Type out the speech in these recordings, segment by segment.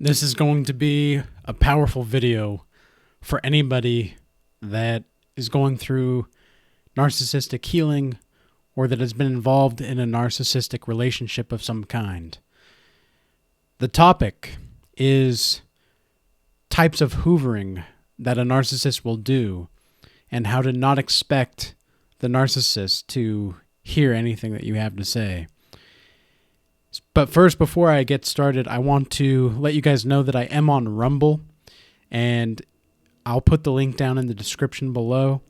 This is going to be a powerful video for anybody that is going through narcissistic healing or that has been involved in a narcissistic relationship of some kind. The topic is types of hoovering that a narcissist will do and how to not expect the narcissist to hear anything that you have to say. But first, before I get started, I want to let you guys know that I am on Rumble, and I'll put the link down in the description below.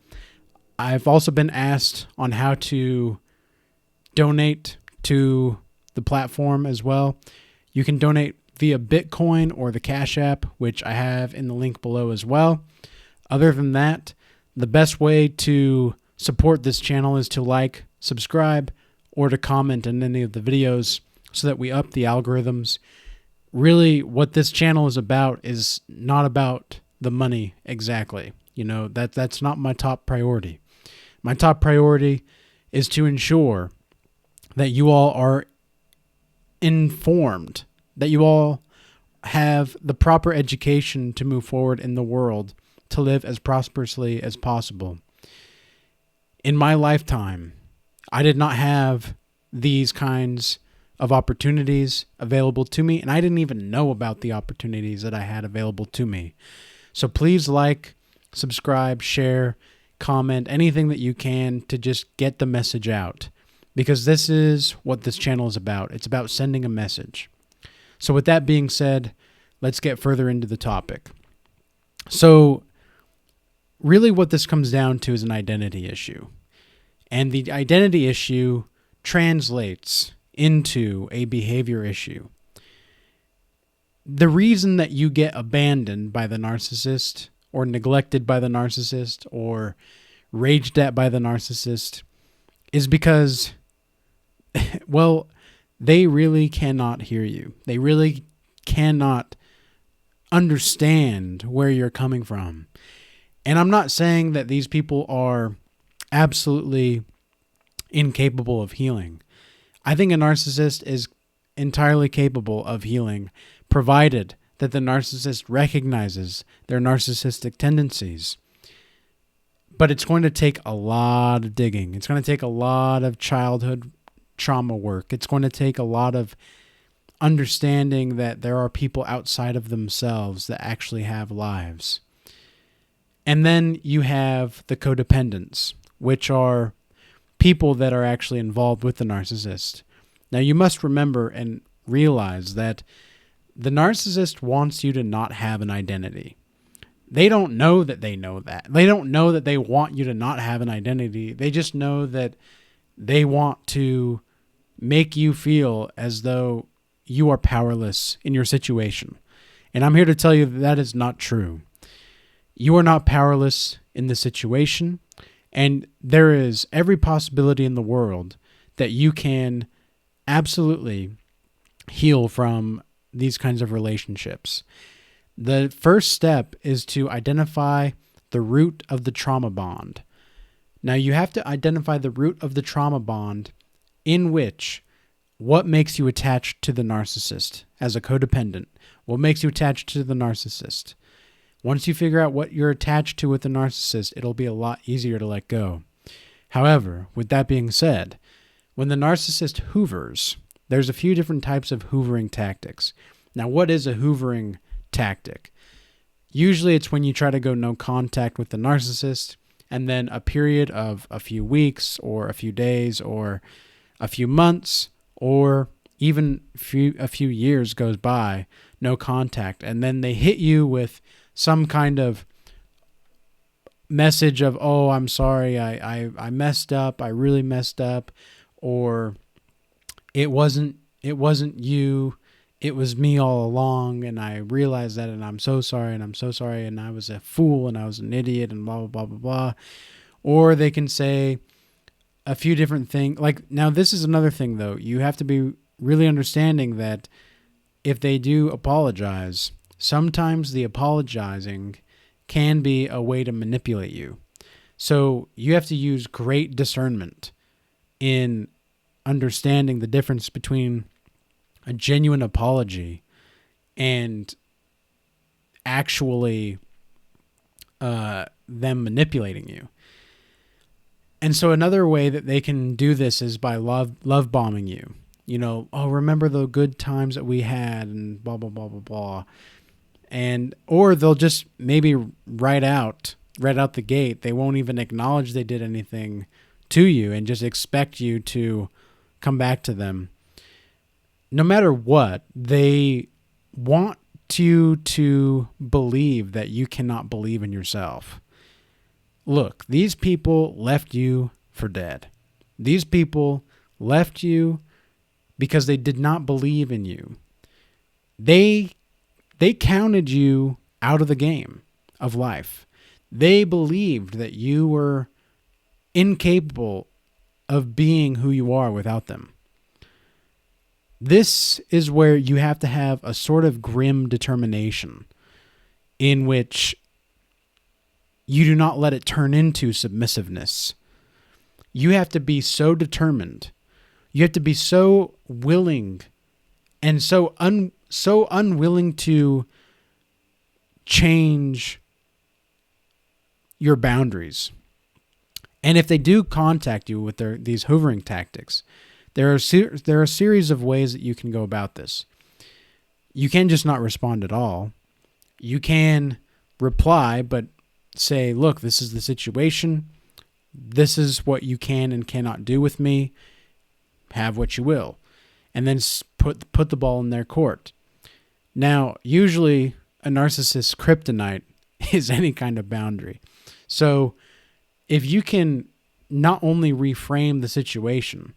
I've also been asked on how to donate to the platform as well. You can donate via Bitcoin or the Cash App, which I have in the link below as well. Other than that, the best way to support this channel is to like, subscribe, or to comment on any of the videos so that we up the algorithms. Really, what this channel is about is not about the money exactly. You know, that's not my top priority. My top priority is to ensure that you all are informed, that you all have the proper education to move forward in the world, to live as prosperously as possible. In my lifetime, I did not have these kinds of opportunities available to me, and I didn't even know about the opportunities that I had available to me. So please like, subscribe, share, comment, anything that you can to just get the message out, because this is what this channel is about. It's about sending a message. So with that being said, let's get further into the topic. So really what this comes down to is an identity issue. And the identity issue translates into a behavior issue. The reason that you get abandoned by the narcissist, or neglected by the narcissist, or raged at by the narcissist is because, well, they really cannot hear you. They really cannot understand where you're coming from. And I'm not saying that these people are absolutely incapable of healing. I think a narcissist is entirely capable of healing, provided that the narcissist recognizes their narcissistic tendencies. But it's going to take a lot of digging. It's going to take a lot of childhood trauma work. It's going to take a lot of understanding that there are people outside of themselves that actually have lives. And then you have the codependents, which are people that are actually involved with the narcissist. Now, you must remember and realize that the narcissist wants you to not have an identity. They don't know that they know that. They don't know that they want you to not have an identity. They just know that they want to make you feel as though you are powerless in your situation. And I'm here to tell you that that is not true. You are not powerless in the situation, and there is every possibility in the world that you can absolutely heal from these kinds of relationships. The first step is to identify the root of the trauma bond. Now, you have to identify the root of the trauma bond in which what makes you attached to the narcissist as a codependent, what makes you attached to the narcissist. Once you figure out what you're attached to with the narcissist, it'll be a lot easier to let go. However, with that being said, when the narcissist hoovers, there's a few different types of hoovering tactics. Now, what is a hoovering tactic? Usually it's when you try to go no contact with the narcissist, and then a period of a few weeks or a few days or a few months or even a few years goes by, no contact, and then they hit you with some kind of message of, oh, I'm sorry, I messed up, I really messed up, or it wasn't you, it was me all along, and I realized that, and I'm so sorry, and I was a fool, and I was an idiot, and blah, blah, blah, blah, blah. Or they can say a few different things. Like, now this is another thing, though. You have to be really understanding that if they do apologize, sometimes the apologizing can be a way to manipulate you. So you have to use great discernment in understanding the difference between a genuine apology and actually them manipulating you. And so another way that they can do this is by love bombing you. You know, oh, remember the good times that we had and blah, blah, blah, blah, blah. And, or they'll just maybe right out the gate. They won't even acknowledge they did anything to you and just expect you to come back to them. No matter what, they want you to believe that you cannot believe in yourself. Look, these people left you for dead. These people left you because they did not believe in you. They counted you out of the game of life. They believed that you were incapable of being who you are without them. This is where you have to have a sort of grim determination in which you do not let it turn into submissiveness. You have to be so determined. You have to be so willing and so unwilling to change your boundaries. And if they do contact you with these hoovering tactics, there are a series of ways that you can go about this. You can just not respond at all. You can reply, but say, look, this is the situation. This is what you can and cannot do with me. Have what you will. And then put the ball in their court. Now, usually a narcissist's kryptonite is any kind of boundary. So if you can not only reframe the situation,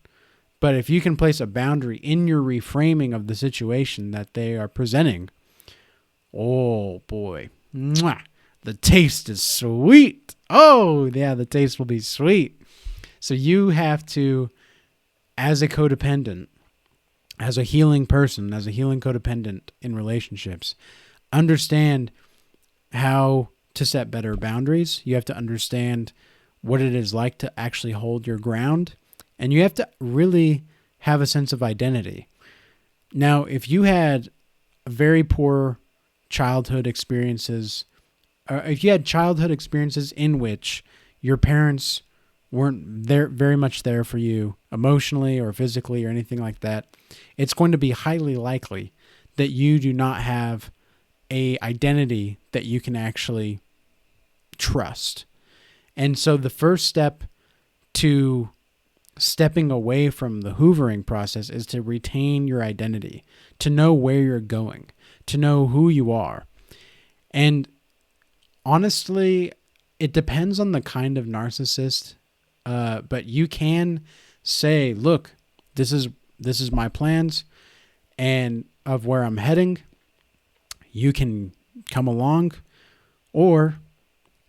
but if you can place a boundary in your reframing of the situation that they are presenting, oh boy, mwah, the taste is sweet. Oh yeah, the taste will be sweet. So you have to, as a codependent, as a healing person, as a healing codependent in relationships, understand how to set better boundaries. You have to understand what it is like to actually hold your ground. And you have to really have a sense of identity. Now, if you had very poor childhood experiences, or if you had childhood experiences in which your parents weren't there, very much there for you emotionally or physically or anything like that, it's going to be highly likely that you do not have a identity that you can actually trust. And so the first step to stepping away from the hoovering process is to retain your identity, to know where you're going, to know who you are. And honestly, it depends on the kind of narcissist, but you can say, look, this is my plans and of where I'm heading. You can come along, or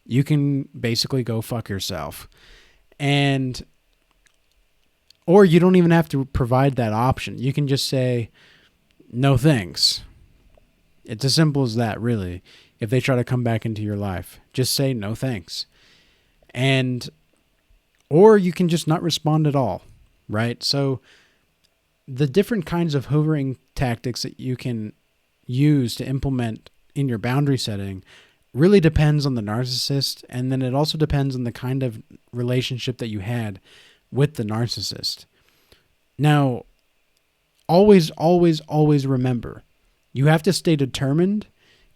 you can basically go fuck yourself. Or you don't even have to provide that option. You can just say, no thanks. It's as simple as that, really. If they try to come back into your life, just say no thanks. Or you can just not respond at all, right? So the different kinds of hoovering tactics that you can use to implement in your boundary setting really depends on the narcissist, and then it also depends on the kind of relationship that you had with the narcissist. Now, always, always, always remember, you have to stay determined,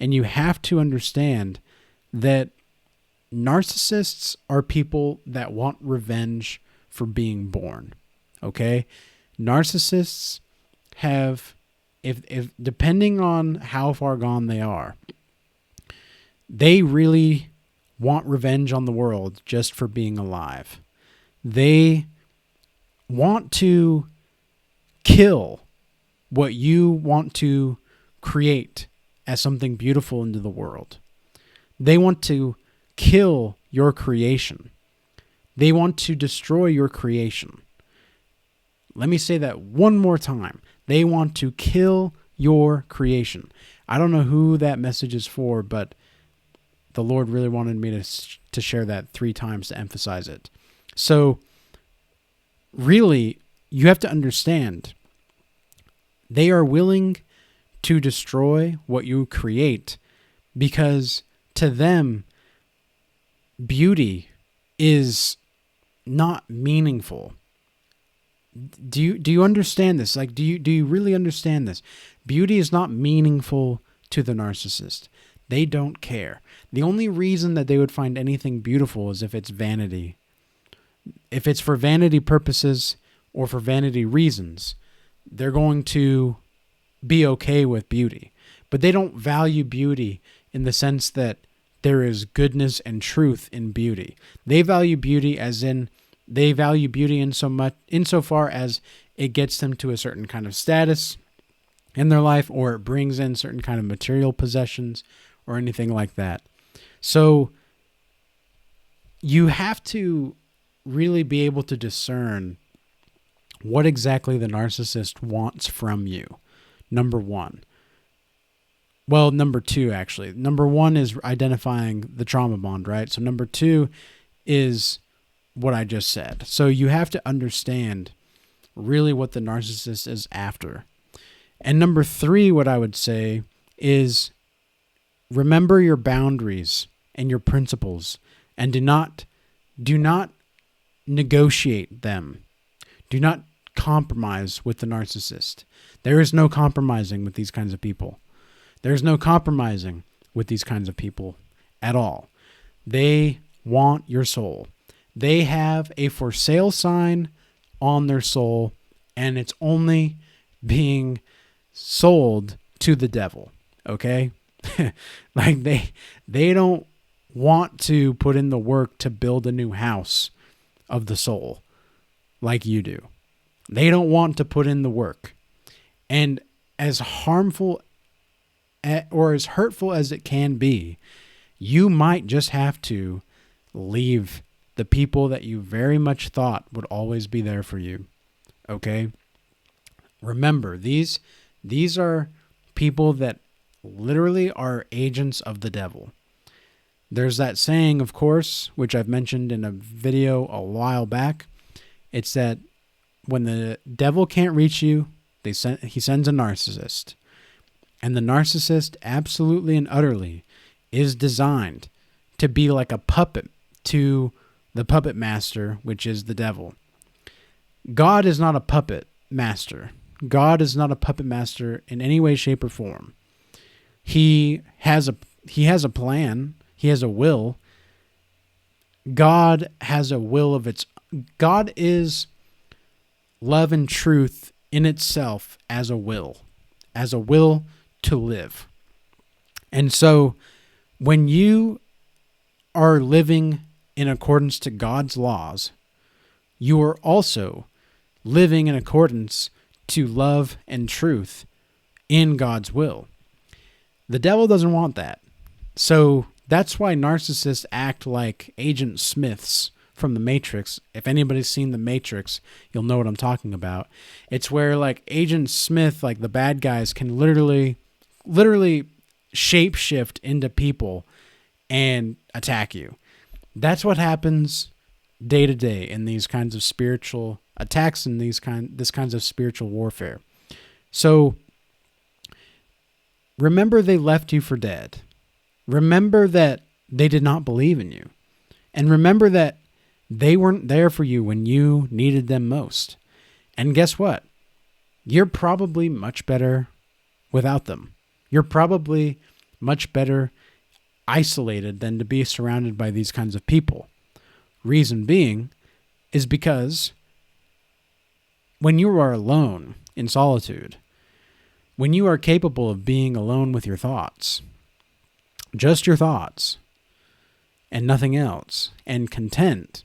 and you have to understand that narcissists are people that want revenge for being born. Okay? Narcissists have, if depending on how far gone they are, they really want revenge on the world just for being alive. They want to kill what you want to create as something beautiful into the world. They want to kill your creation. They want to destroy your creation. Let me say that one more time. They want to kill your creation. I don't know who that message is for, but the Lord really wanted me to share that 3 times to emphasize it. So really, you have to understand, they are willing to destroy what you create, because to them, beauty is not meaningful. Do you understand this? Like, do you really understand this? Beauty is not meaningful to the narcissist. They don't care. The only reason that they would find anything beautiful is if it's vanity. If it's for vanity purposes or for vanity reasons, they're going to be okay with beauty. But they don't value beauty in the sense that there is goodness and truth in beauty. They value beauty insofar as it gets them to a certain kind of status in their life, or it brings in certain kind of material possessions or anything like that. So you have to really be able to discern what exactly the narcissist wants from you. Number one. Well, number two, actually. Number one is identifying the trauma bond, right? So number two is what I just said. So you have to understand really what the narcissist is after. And number three, what I would say is remember your boundaries and your principles, and do not negotiate them. Do not compromise with the narcissist. There is no compromising with these kinds of people. There's no compromising with these kinds of people at all. They want your soul. They have a for sale sign on their soul, and it's only being sold to the devil. Okay? Like they don't want to put in the work to build a new house of the soul like you do. They don't want to put in the work. And as harmful or as hurtful as it can be, you might just have to leave the people that you very much thought would always be there for you. Okay? Remember, these are people that literally are agents of the devil. There's that saying, of course, which I've mentioned in a video a while back. It's that when the devil can't reach you, he sends a narcissist. And the narcissist absolutely and utterly is designed to be like a puppet to the puppet master, which is the devil. God is not a puppet master. God is not a puppet master in any way, shape, or form. He has a plan. He has a will. God has a will of its. God is love and truth in itself as a will to live. And so when you are living in accordance to God's laws, you are also living in accordance to love and truth in God's will. The devil doesn't want that. So that's why narcissists act like Agent Smiths from The Matrix. If anybody's seen The Matrix, you'll know what I'm talking about. It's where like Agent Smith, like the bad guys, can literally shapeshift into people and attack you. That's what happens day to day in these kinds of spiritual attacks and this kinds of spiritual warfare. So remember, they left you for dead. Remember that they did not believe in you. And remember that they weren't there for you when you needed them most. And guess what? You're probably much better without them. You're probably much better isolated than to be surrounded by these kinds of people. Reason being is because when you are alone in solitude, when you are capable of being alone with your thoughts, just your thoughts, and nothing else, and content,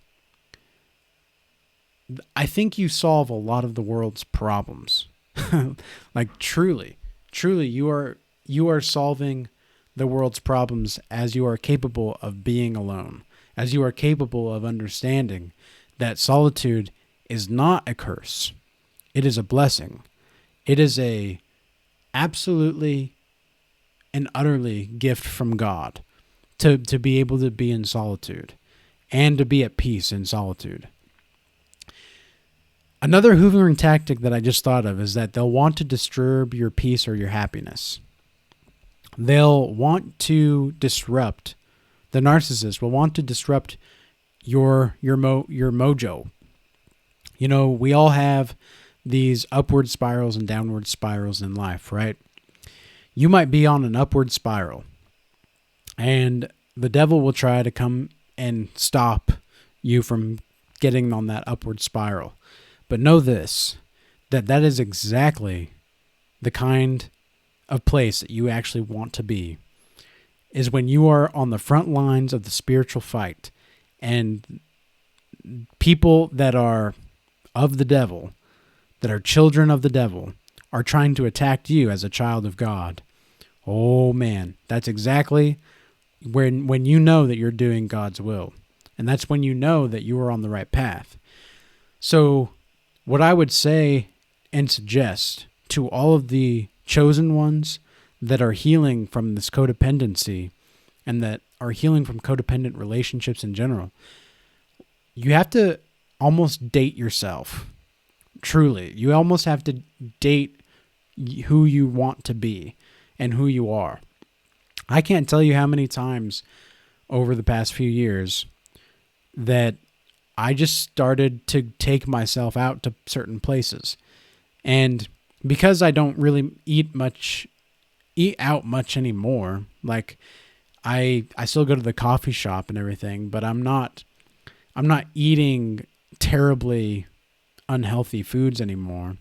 I think you solve a lot of the world's problems. Like truly, you are solving the world's problems as you are capable of being alone, as you are capable of understanding that solitude is not a curse. It is a blessing. It is a absolutely and utterly gift from God to be able to be in solitude and to be at peace in solitude. Another hoovering tactic that I just thought of is that they'll want to disturb your peace or your happiness. They'll want to disrupt, the narcissist will want to disrupt your mojo. You know, we all have these upward spirals and downward spirals in life, right? You might be on an upward spiral, and the devil will try to come and stop you from getting on that upward spiral. But know this, that is exactly the kind of place that you actually want to be, is when you are on the front lines of the spiritual fight, and people that are of the devil, that are children of the devil, are trying to attack you as a child of God. Oh man, that's exactly when you know that you're doing God's will. And that's when you know that you are on the right path. So what I would say and suggest to all of the chosen ones that are healing from this codependency and that are healing from codependent relationships in general, you have to almost date yourself. Truly. You almost have to date who you want to be and who you are. I can't tell you how many times over the past few years that I just started to take myself out to certain places. And because I don't really eat out much anymore, like I still go to the coffee shop and everything, but I'm not eating terribly unhealthy foods anymore.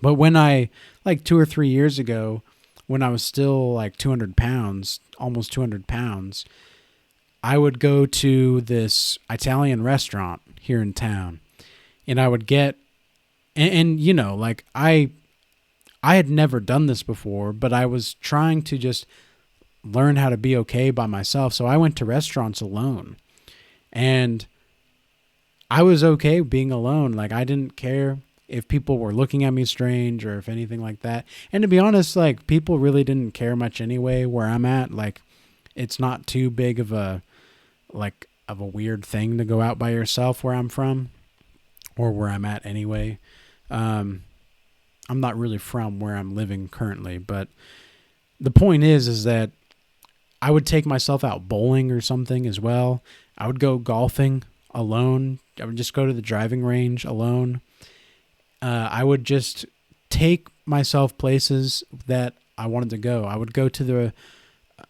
But when like 2 or 3 years ago, when I was still like 200 pounds, almost 200 pounds, I would go to this Italian restaurant here in town, and I would get, and you know, like I had never done this before, but I was trying to just learn how to be okay by myself. So I went to restaurants alone, and I was okay being alone. Like I didn't care if people were looking at me strange or if anything like that. And to be honest, like people really didn't care much anyway where I'm at. Like it's not too big of a weird thing to go out by yourself where I'm from or where I'm at anyway. I'm not really from where I'm living currently, but the point is that I would take myself out bowling or something as well. I would go golfing alone. I would just go to the driving range alone. I would just take myself places that I wanted to go. I would go to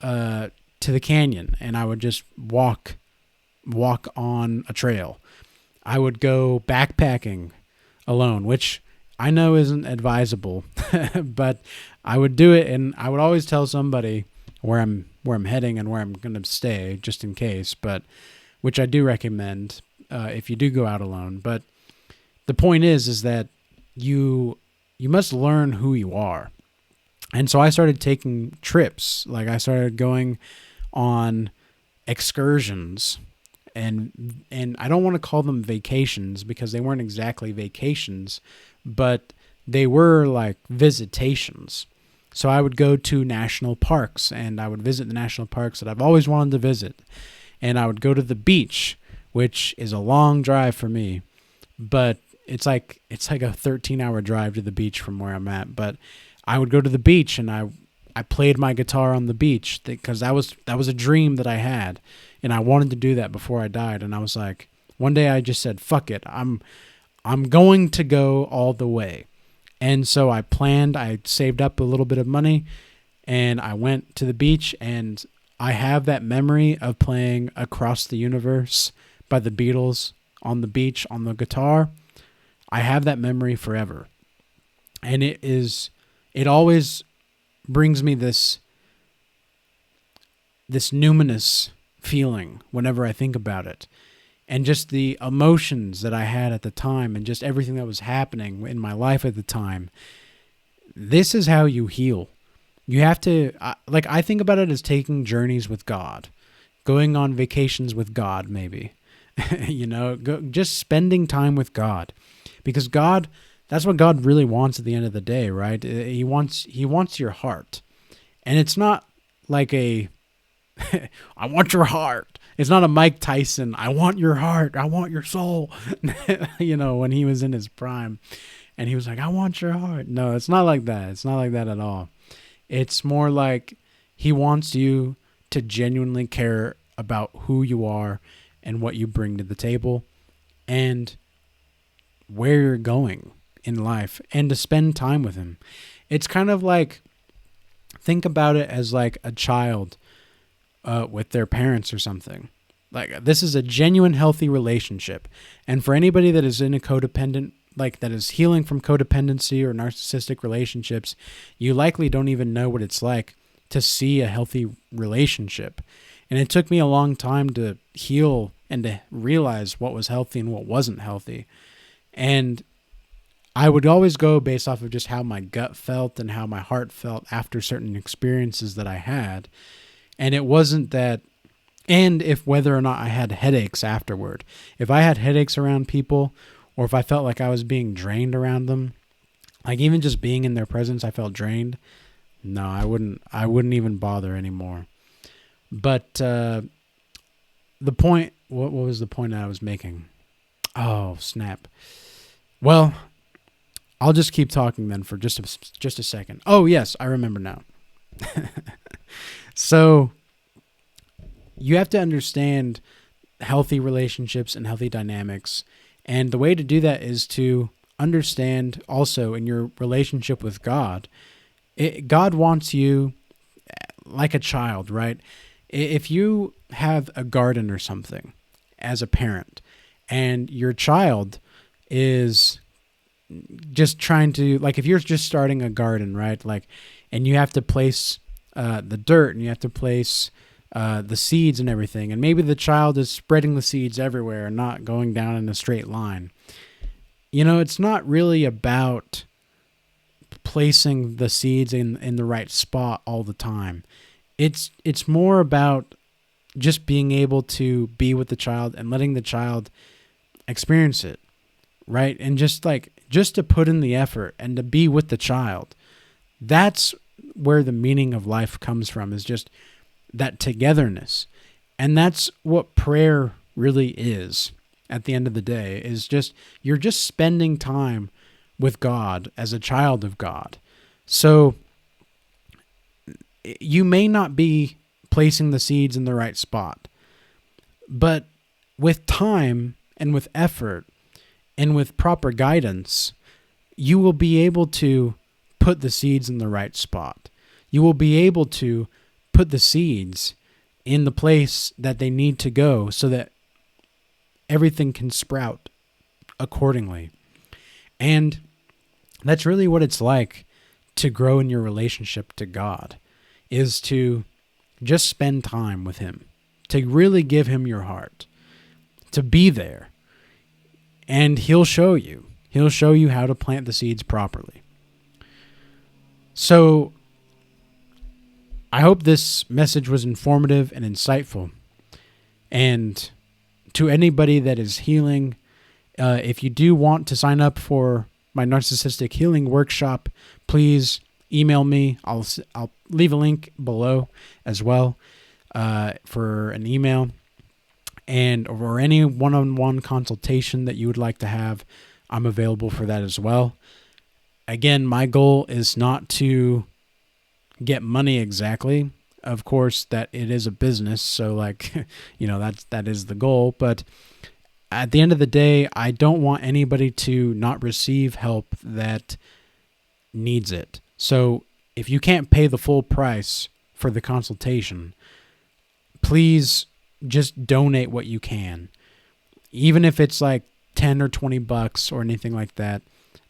the canyon, and I would just walk on a trail. I would go backpacking alone, which I know isn't advisable, but I would do it, and I would always tell somebody where I'm heading and where I'm going to stay, just in case. But which I do recommend if you do go out alone. But the point is that you must learn who you are. And so I started taking trips. Like I started going on excursions, and I don't want to call them vacations because they weren't exactly vacations, but they were like visitations. So I would go to national parks, and I would visit the national parks that I've always wanted to visit. And I would go to the beach, which is a long drive for me, but it's like a 13-hour drive to the beach from where I'm at. But I would go to the beach, and I played my guitar on the beach because that was a dream that I had, and I wanted to do that before I died. And I was like, one day I just said, fuck it, I'm going to go all the way. And so I saved up a little bit of money, and I went to the beach, and I have that memory of playing Across the Universe by the Beatles on the beach on the guitar. I have that memory forever. And it always brings me this numinous feeling whenever I think about it. And just the emotions that I had at the time and just everything that was happening in my life at the time. This is how you heal. You have to, I think about it as taking journeys with God, going on vacations with God, maybe, just spending time with God, because God, that's what God really wants at the end of the day, right? He wants your heart, and it's not like I want your heart. it's not a Mike Tyson, I want your heart, I want your soul, when he was in his prime and he was like, I want your heart. No, it's not like that. It's not like that at all. It's more like he wants you to genuinely care about who you are and what you bring to the table and where you're going in life, and to spend time with him. It's kind of like, think about it as like a child with their parents or something. Like, this is a genuine, healthy relationship. And for anybody that is in a codependent, like that is healing from codependency or narcissistic relationships, you likely don't even know what it's like to see a healthy relationship. And it took me a long time to heal and to realize what was healthy and what wasn't healthy. And I would always go based off of just how my gut felt and how my heart felt after certain experiences that I had. And it wasn't that, and if whether or not I had headaches afterward. If I had headaches around people, or if I felt like I was being drained around them, like even just being in their presence, I felt drained. No, I wouldn't even bother anymore. But the point, what was the point that I was making? Oh, snap. Well, I'll just keep talking then for just a second. Oh, yes, I remember now. So you have to understand healthy relationships and healthy dynamics. And the way to do that is to understand also in your relationship with God, God wants you like a child, right? If you have a garden or something as a parent and your child is just trying to, like if you're just starting a garden, right? Like, and you have to place the dirt and you have to place the seeds and everything. And maybe the child is spreading the seeds everywhere and not going down in a straight line. It's not really about placing the seeds in the right spot all the time. It's more about just being able to be with the child and letting the child experience it, right? And just to put in the effort and to be with the child. That's where the meaning of life comes from, is just that togetherness. And that's what prayer really is at the end of the day, is just, you're just spending time with God as a child of God. So you may not be placing the seeds in the right spot, but with time and with effort and with proper guidance, you will be able to put the seeds in the right spot. You will be able to put the seeds in the place that they need to go so that everything can sprout accordingly. And that's really what it's like to grow in your relationship to God, is to just spend time with him, to really give him your heart, to be there. And he'll show you. He'll show you how to plant the seeds properly. So I hope this message was informative and insightful. And to anybody that is healing, if you do want to sign up for my Narcissistic Healing Workshop, please email me. I'll leave a link below as well for an email. And or any one-on-one consultation that you would like to have, I'm available for that as well. Again, my goal is not to get money exactly. Of course, that it is a business, so that is the goal. But at the end of the day, I don't want anybody to not receive help that needs it. So if you can't pay the full price for the consultation, please just donate what you can. Even if it's like $10 or $20 or anything like that,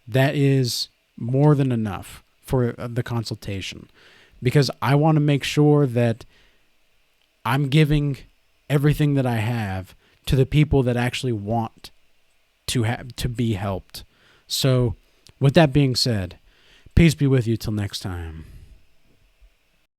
that is more than enough for the consultation. Because I want to make sure that I'm giving everything that I have to the people that actually want to be helped. So with that being said, peace be with you till next time.